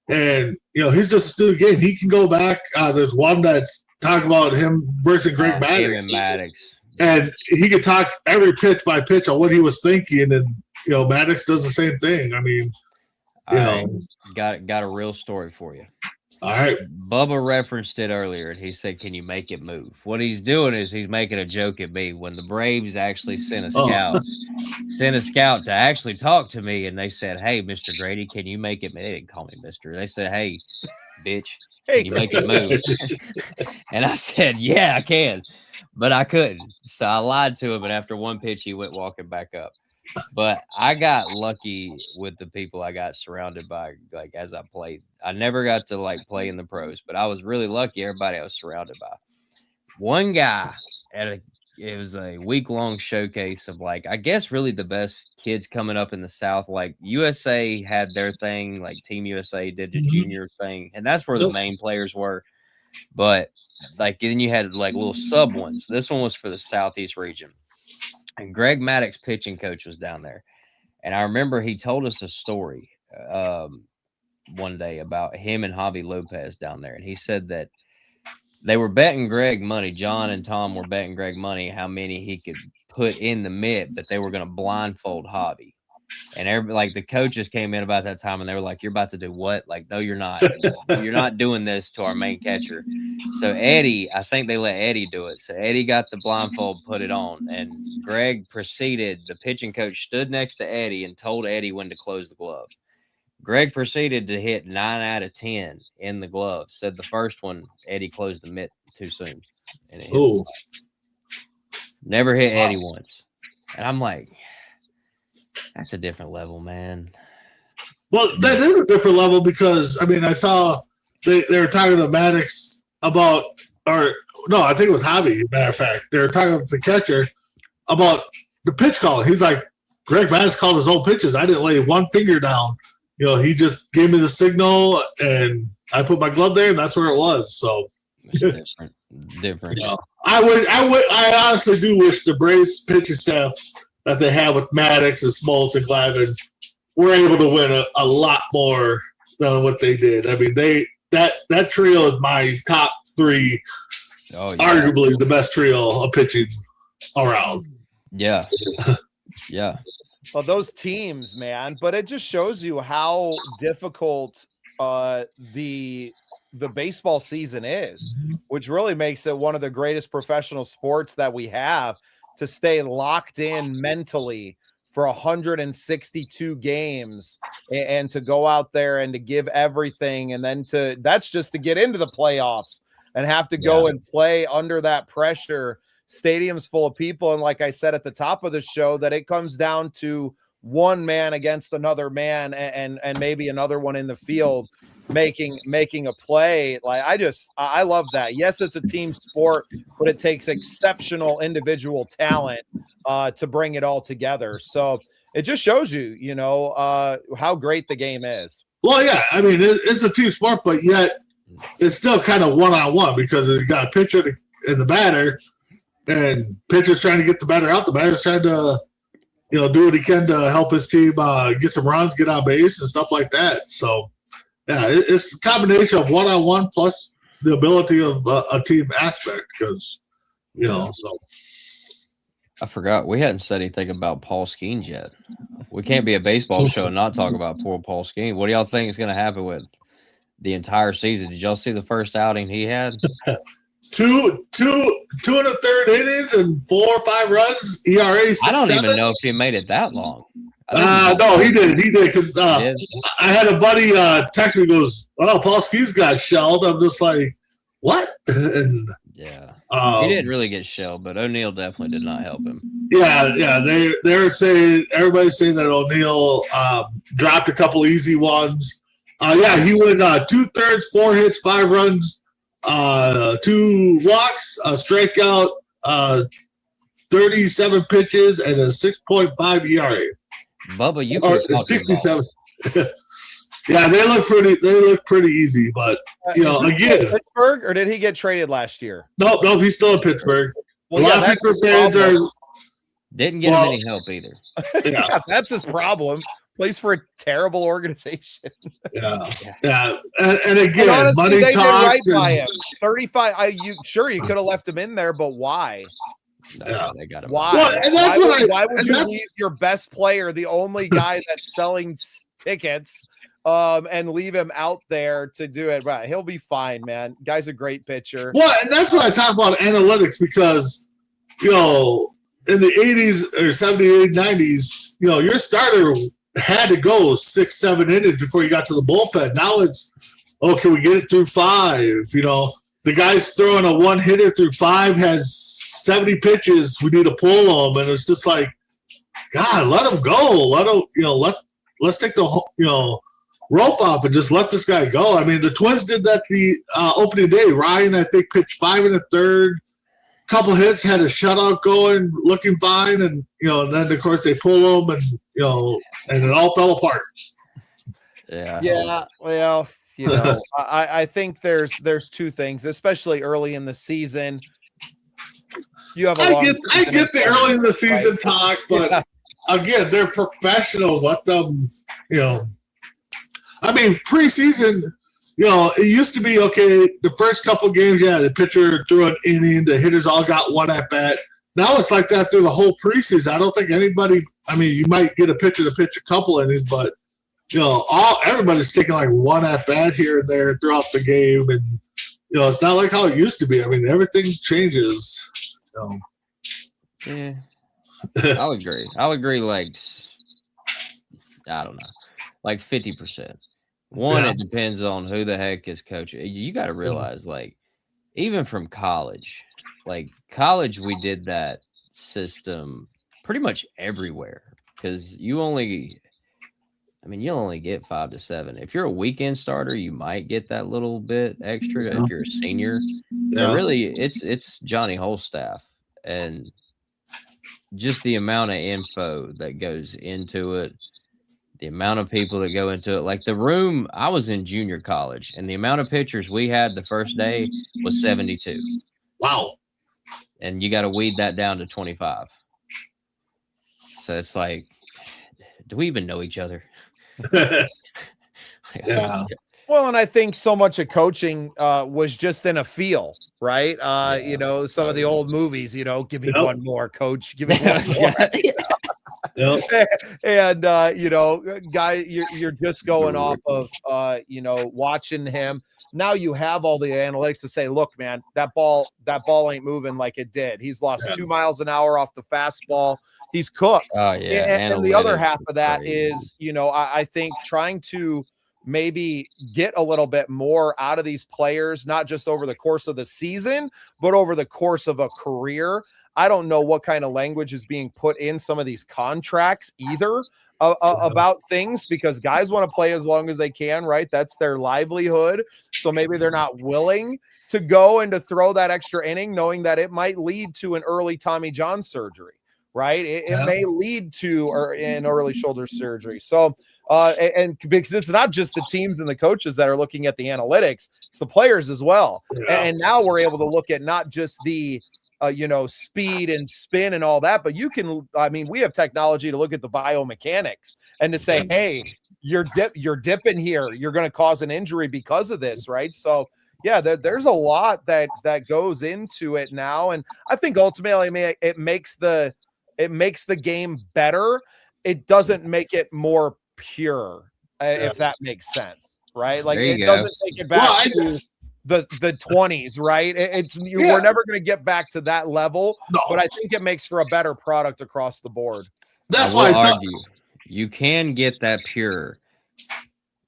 And, he's just a student of the game. He can go back. There's one that's talk about him versus Greg Maddux. And he could talk every pitch by pitch on what he was thinking. And, Maddux does the same thing. I mean, got a real story for you. All right. Bubba referenced it earlier, and he said, can you make it move? What he's doing is he's making a joke at me when the Braves actually sent a scout to actually talk to me. And they said, hey, Mr. Grady, can you make it? They didn't call me Mr. They said, hey, bitch. Can you make it move? And I said, yeah, I can. But I couldn't. So I lied to him. And after one pitch, he went walking back up. But I got lucky with the people I got surrounded by, like, as I played. I never got to, like, play in the pros. But I was really lucky. Everybody I was surrounded by. One guy it was a week-long showcase of, like, I guess really the best kids coming up in the South. Like, USA had their thing, like Team USA did the junior thing, and that's where the main players were. But, like, then you had, like, little sub ones. This one was for the Southeast region. And Greg Maddux, pitching coach, was down there. And I remember he told us a story one day about him and Javi Lopez down there. And he said that they were betting Greg money. John and Tom were betting Greg money how many he could put in the mitt, but they were going to blindfold Javi. And the coaches came in about that time, and they were like, you're about to do what? Like, no, you're not. You're not doing this to our main catcher. So Eddie, I think they let Eddie do it. So Eddie got the blindfold, put it on, and Greg proceeded. The pitching coach stood next to Eddie and told Eddie when to close the glove. Greg proceeded to hit 9 out of 10 in the glove. Said the first one, Eddie closed the mitt too soon. And it never hit Eddie once. And I'm like, that's a different level, man. Well, that is a different level because, I mean, I saw they were talking to Maddux about, or no, I think it was Javi, as a matter of fact. They were talking to the catcher about the pitch calling. He's like, Greg Maddux called his own pitches. I didn't lay one finger down. He just gave me the signal, and I put my glove there, and that's where it was. So it's different. I honestly do wish the Braves pitching staff that they have with Maddux and Smoltz and Glavine were able to win a lot more than what they did. I mean, that trio is my top three, arguably the best trio of pitching around. Yeah. Yeah. Well, those teams, man, but it just shows you how difficult the baseball season is, which really makes it one of the greatest professional sports that we have, to stay locked in mentally for 162 games and to go out there and to give everything. And then that's just to get into the playoffs and have to go and play under that pressure. Stadiums full of people. And like I said at the top of the show, that it comes down to one man against another man and maybe another one in the field making a play. Like, I love that. Yes, it's a team sport, but it takes exceptional individual talent to bring it all together. So it just shows you, you know, how great the game is. Well, yeah, I mean, it's a team sport, but yet it's still kind of one-on-one because you got a pitcher and the batter, and pitcher's trying to get the batter out. The batter's trying to, you know, do what he can to help his team get some runs, get on base, and stuff like that. So, yeah, it's a combination of one-on-one plus the ability of a team aspect because, you know, so. I forgot we hadn't said anything about Paul Skeens yet. We can't be a baseball show and not talk about poor Paul Skeens. What do y'all think is going to happen with the entire season? Did y'all see the first outing he had? Two and a third innings and 4 or 5 runs. ERA 6.7. I don't even know if he made it that long. No, he did. Because I had a buddy text me, goes, "Oh, Paul Skeens got shelled." I'm just like, "What?" And yeah. He didn't really get shelled, but O'Neal definitely did not help him. Yeah. They're saying, everybody's saying that O'Neal dropped a couple easy ones. Yeah, he went 2/3, 4 hits, 5 runs, 2 walks, a strikeout, 37 pitches, and a 6.5 ERA. Bubba, you could talk 67. Yeah, they look pretty easy, but you know, again, Pittsburgh, or did he get traded last year? No, he's still in Pittsburgh. Well, yeah, that's his problem. Didn't get him any help either. Yeah, that's his problem. Plays for a terrible organization. Yeah. And again, honestly, money they did right talks by him. 35. You could have left him in there, but why? No, they got him. Why? Well, why would you leave your best player, the only guy that's selling tickets, and leave him out there to do it? Right, he'll be fine, man. Guy's a great pitcher. Well, and that's why I talk about analytics, because you know, in the 80s or 70s, 90s, you know, your starter had to go 6-7 innings before you got to the bullpen. Now it's, can we get it through 5? You know, the guy's throwing a 1-hitter through 5 has 70 pitches. We need to pull them, and it's just like, God, let him go. Let him, you know, let's take the rope off and just let this guy go. I mean, the Twins did that the opening day. Ryan, I think, pitched 5 1/3, couple hits, had a shutout going, looking fine, and you know, and then of course they pull him, and you know, and it all fell apart. Yeah. Well, you know, I think there's 2 things, especially early in the season. You have I get the early in the season talk, but again, they're professionals. Let them, you know. I mean, preseason, you know, it used to be, the first couple games, the pitcher threw an inning, the hitters all got 1 at bat. Now it's like that through the whole preseason. I don't think anybody, I mean, you might get a pitcher to pitch a couple innings, but, you know, everybody's taking like 1 at bat here and there throughout the game. And, you know, it's not like how it used to be. I mean, everything changes. Yeah, I'll agree. Like, I don't know, like 50%. It depends on who the heck is coaching. You got to realize, like, even from college, we did that system pretty much everywhere, because you'll only get 5 to 7. If you're a weekend starter, you might get that little bit extra if you're a senior. But really, it's Johnny Holstaff, and just the amount of info that goes into it, the amount of people that go into it. Like the room, I was in junior college, and the amount of pitchers we had the first day was 72. Wow. And you got to weed that down to 25. So it's like, do we even know each other? Yeah. Well, and I think so much of coaching was just in a feel, right? You know, some of the old movies, you know, give me one more, coach. Give me one more. And you know, guy, you're just going off of you know, watching him. Now you have all the analytics to say, look, man, that ball ain't moving like it did. He's lost 2 miles an hour off the fastball. He's cooked. Oh yeah. And the other half of that is, you know, I think trying to maybe get a little bit more out of these players, not just over the course of the season, but over the course of a career. I don't know what kind of language is being put in some of these contracts either about things, because guys want to play as long as they can, right? That's their livelihood. So maybe they're not willing to go and to throw that extra inning, knowing that it might lead to an early Tommy John surgery, right? It may lead to an early shoulder surgery. So, and because it's not just the teams and the coaches that are looking at the analytics, it's the players as well. Yeah. And now we're able to look at not just the speed and spin and all that, but we have technology to look at the biomechanics and to say, hey, you're dipping here, you're going to cause an injury because of this, right? So yeah, there's a lot that goes into it now, and I think ultimately it makes the game better. It doesn't make it more pure, if that makes sense, right? Like it doesn't take it back to the 20s, right? We're never going to get back to that level, but I think it makes for a better product across the board. That's why I argue you can get that pure.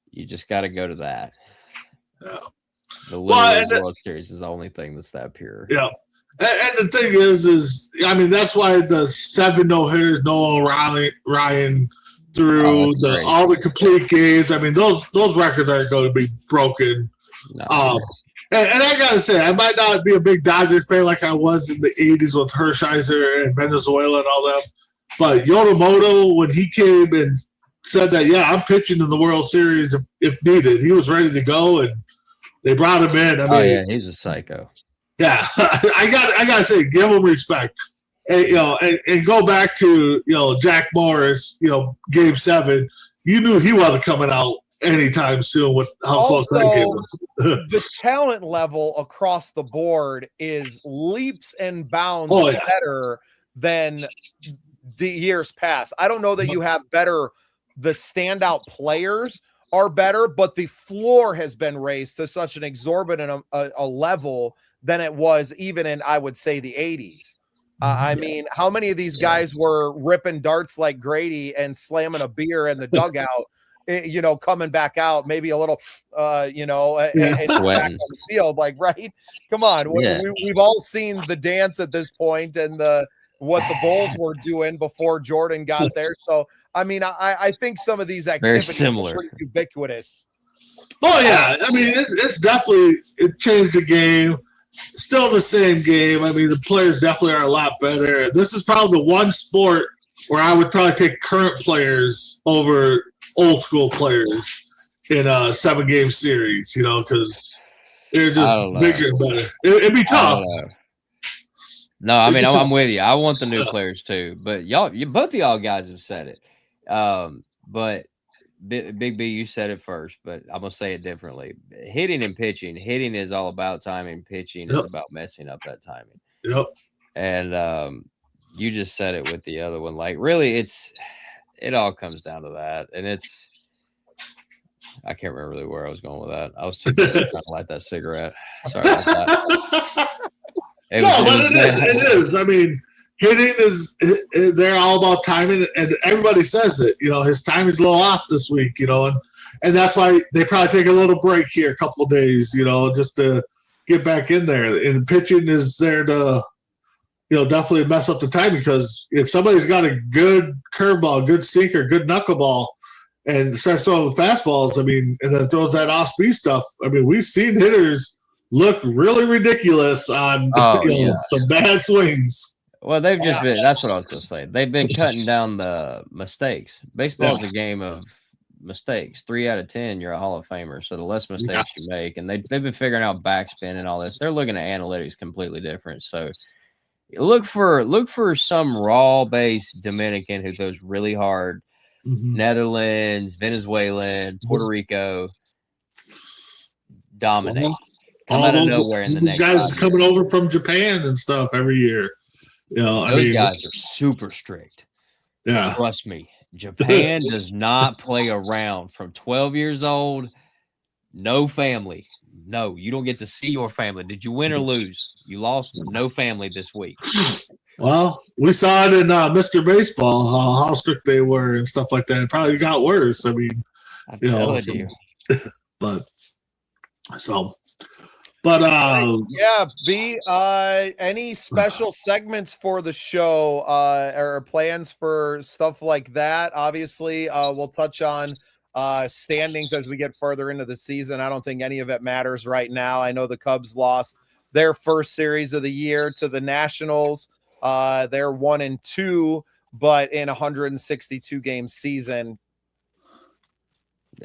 You just got to go to that. Yeah. The World Series is the only thing that's that pure. Yeah. And the thing is that's why the 7 no-hitters, Noah Ryan through all the complete games. I mean, those records aren't going to be broken. No. And I got to say, I might not be a big Dodgers fan like I was in the 80s with Hershiser and Venezuela and all that. But Yonemoto, when he came and said that, I'm pitching in the World Series if needed, he was ready to go, and they brought him in. I mean, he's a psycho. Yeah, I got to say, give him respect. And go back to, Jack Morris, Game 7. You knew he wasn't coming out anytime soon with how close that game was. The talent level across the board is leaps and bounds better than the years past. I don't know that you have the standout players are better, but the floor has been raised to such an exorbitant a level than it was even in, I would say, the 80s. I mean, how many of these guys were ripping darts like Grady and slamming a beer in the dugout, coming back out, maybe a little, and back on the field, like, right? Come on. We've all seen the dance at this point and what the Bulls were doing before Jordan got there. So, I mean, I think some of these activities are pretty ubiquitous. Oh, yeah. I mean, it's definitely changed the game. Still the same game. I mean, the players definitely are a lot better. This is probably the one sport where I would probably take current players over old school players in a 7-game series, because they're just bigger and better. It'd be tough. No, I mean, I'm with you. I want the new players too, but both of y'all guys have said it. But Big B, you said it first, but I'm gonna say it differently. Hitting and pitching. Hitting is all about timing. Pitching is about messing up that timing. Yep. And you just said it with the other one. Like, really, it all comes down to that, and I can't remember really where I was going with that. I was too busy trying to light that cigarette. Sorry about that. It is. I mean, hitting they're all about timing, and everybody says it. His timing's a little off this week, and that's why they probably take a little break here, a couple of days, just to get back in there. And pitching is there to, definitely mess up the time, because if somebody's got a good curveball, good sinker, good knuckleball, and starts throwing fastballs, I mean, and then throws that off-speed stuff, I mean, we've seen hitters look really ridiculous on some bad swings. Well, they've just been – that's what I was going to say. They've been cutting down the mistakes. Baseball is a game of mistakes. 3 out of 10, you're a Hall of Famer. So the less mistakes you make, and they've been figuring out backspin and all this. They're looking at analytics completely different. So look for some raw-based Dominican who goes really hard. Netherlands, Venezuelan, Puerto Rico, dominate. Come out of nowhere in the next guys coming over from Japan and stuff every year. Those guys are super strict. Yeah. Trust me. Japan does not play around. From 12 years old, no family. No, you don't get to see your family. Did you win or lose? You lost. No family this week. Well, we saw it in Mr. Baseball, how strict they were and stuff like that. It probably got worse. I mean, I'm telling you. But yeah, B, any special segments for the show or plans for stuff like that? Obviously, we'll touch on standings as we get further into the season. I don't think any of it matters right now. I know the Cubs lost their first series of the year to the Nationals. They're 1-2, but in 162 game season,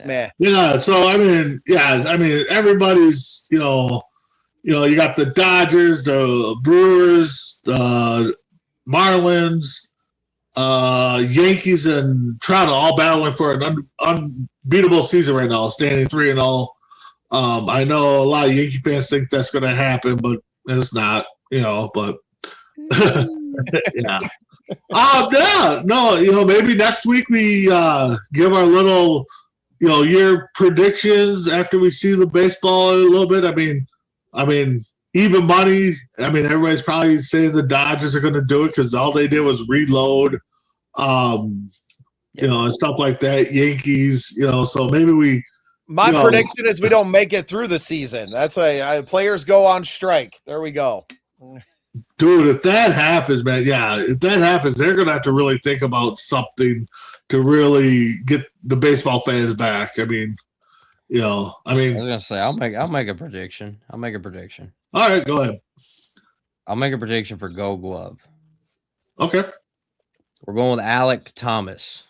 meh. Yeah. So I mean, everybody's you got the Dodgers, the Brewers, the Marlins, Yankees, and Toronto all battling for an unbeatable season right now, standing 3-0. I know a lot of Yankee fans think that's going to happen, but it's not. But yeah. No. Maybe next week we give our little, year predictions after we see the baseball a little bit. I mean, even money. I mean, everybody's probably saying the Dodgers are going to do it because all they did was reload, and stuff like that. Yankees, so maybe we. My prediction is we don't make it through the season. That's why players go on strike. There we go. Dude, if that happens, man, if that happens, they're going to have to really think about something to really get the baseball fans back. I was gonna say I'll make a prediction. All right, go ahead. I'll make a prediction for Gold Glove. Okay. We're going with Alek Thomas,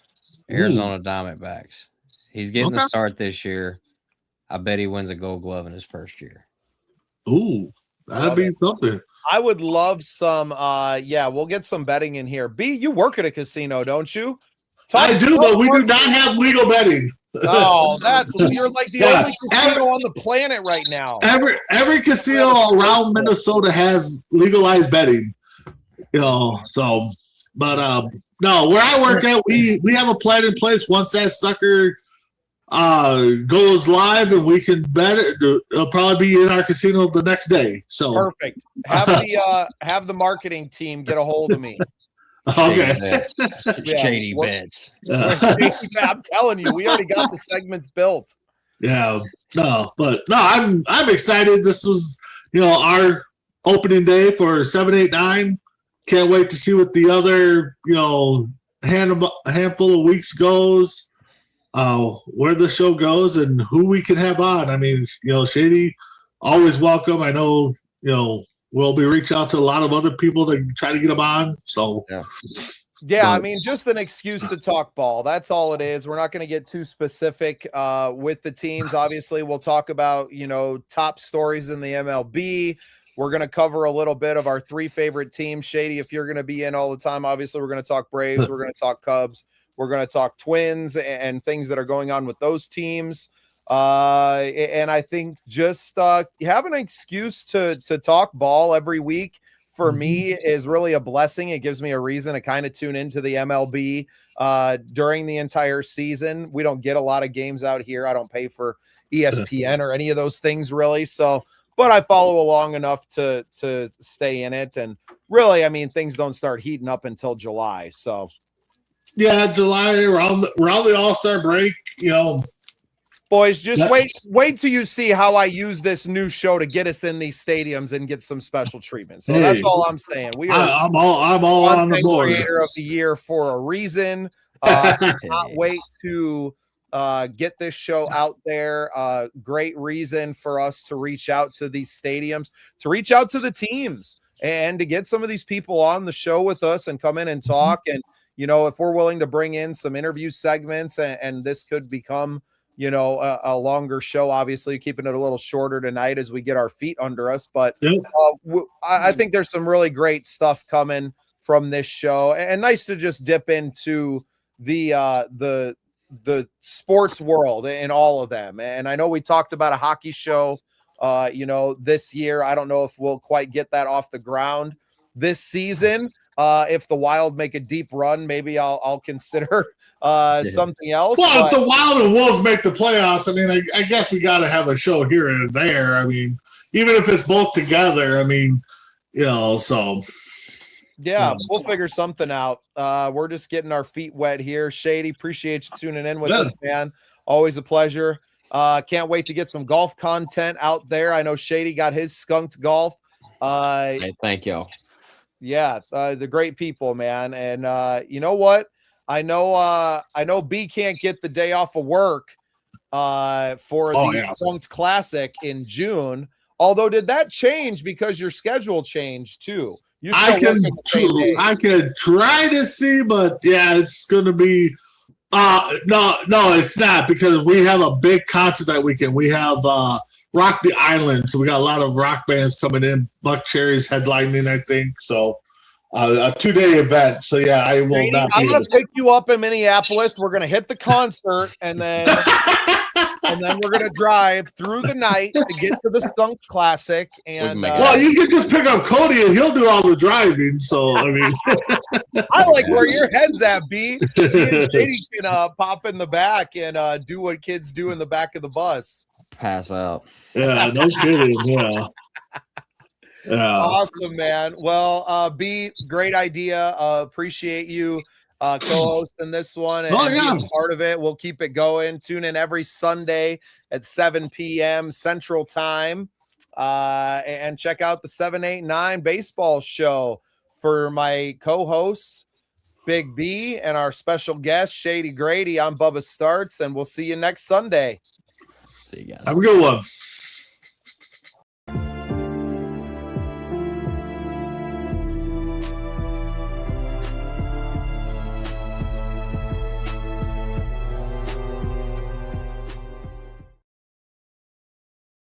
Arizona Diamondbacks. He's getting the start this year. I bet he wins a Gold Glove in his first year. Ooh, that'd be something. I would love some. We'll get some betting in here. B, you work at a casino, don't you? I do, but we do not have legal betting. Oh, you're like the only casino on the planet right now. Every casino around Minnesota has legalized betting. No, where I work at, we have a plan in place. Once that sucker goes live and we can bet it, it'll probably be in our casino the next day. So perfect. Have the marketing team get a hold of me. Okay. Shady bets. I'm telling you, we already got the segments built. Yeah. I'm excited. This was, our opening day for 7-8-9. Can't wait to see what the other, handful of weeks goes, where the show goes and who we can have on. I mean, Shady, always welcome. I know, we'll be reaching out to a lot of other people to try to get them on. So, yeah. I mean, just an excuse to talk ball. That's all it is. We're not going to get too specific with the teams. Obviously, we'll talk about, top stories in the MLB. We're going to cover a little bit of our 3 favorite teams. Shady, if you're going to be in all the time, obviously, we're going to talk Braves. We're going to talk Cubs. We're going to talk Twins and things that are going on with those teams. And I think just having an excuse to talk ball every week for me is really a blessing. It gives me a reason to kind of tune into the MLB during the entire season. We don't get a lot of games out here. I don't pay for ESPN or any of those things really. So, but I follow along enough to stay in it. And really, I mean, things don't start heating up until July. So yeah, July around the All-Star break, boys, just wait till you see how I use this new show to get us in these stadiums and get some special treatment. So that's all I'm saying. I'm all on the board. Creator of the year for a reason. Cannot wait to get this show out there. Great reason for us to reach out to these stadiums, to reach out to the teams, and to get some of these people on the show with us and come in and talk. And if we're willing to bring in some interview segments, and this could become a longer show, obviously keeping it a little shorter tonight as we get our feet under us. But I think there's some really great stuff coming from this show, and nice to just dip into the sports world and all of them. And I know we talked about a hockey show, this year. I don't know if we'll quite get that off the ground this season. If the Wild make a deep run, maybe I'll consider something else. Well, if the Wild and Wolves make the playoffs, I mean, I guess we got to have a show here and there. I mean, even if it's both together, I mean, so. Yeah, we'll figure something out. We're just getting our feet wet here. Shady, appreciate you tuning in with us, man. Always a pleasure. Can't wait to get some golf content out there. I know Shady got his skunked golf. Hey, thank y'all. Yeah, the great people, man. And you know what? I know B can't get the day off of work for the Skunked Classic in June. Although, did that change because your schedule changed too? You still work at the same days. I can try to see, but yeah, it's going to be. No, it's not, because we have a big concert that weekend. We have Rock the Island, so we got a lot of rock bands coming in. Buck Cherry's headlining, I think. So a 2-day event. So yeah, I will Brady, not. I'm going to pick you up in Minneapolis. We're going to hit the concert, and then we're going to drive through the night to get to the Skunk Classic. And well, you can just pick up Cody, and he'll do all the driving. So I mean, I like where your head's at, B. Me and Shady can pop in the back and do what kids do in the back of the bus. Pass out. yeah, no kidding. Yeah. Yeah. Awesome, man. Well, B, great idea. Appreciate you co-hosting this one and being part of it. We'll keep it going. Tune in every Sunday at 7 p.m. Central Time and check out the 789 baseball show for my co-hosts, Big B, and our special guest, Shady Grady. I'm Bubba Startz, and we'll see you next Sunday. See you guys. Have a good one.